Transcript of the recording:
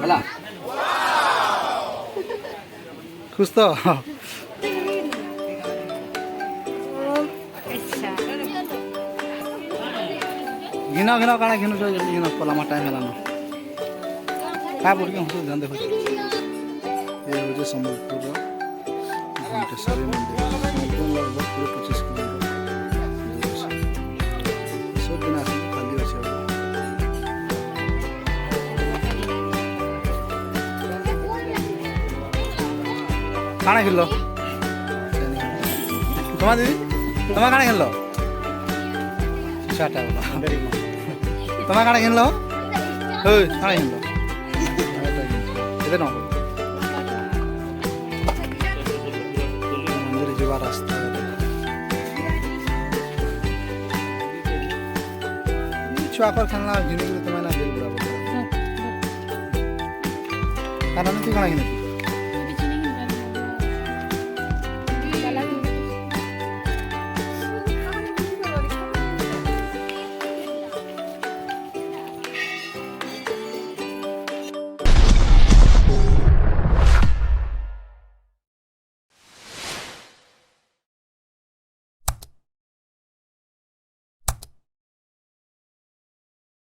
ହେଲା खुश तो घिन घिन काଣା घिन घिन पलामा टाइम हेलानो का बोल के हमसे ध्यान देखो ये हो जे संबलपुर घंटेश्वरी मंदिर एकदम लगभग पूरे 25 किलोमीटर सब दिन आसे खाली আছে काଣା खेलो तुम्हारा दीदी तुम्हारा काଣା खेलो चाटा बोला तुम्हारा काଣା खेलो ओए काଣା खेलो इधर ना मंदिर जीवा रास्ता छुआ पर खेलना जिंदगी तुम्हें ना दिल बुरा बोला कारण तू काଣା खेलो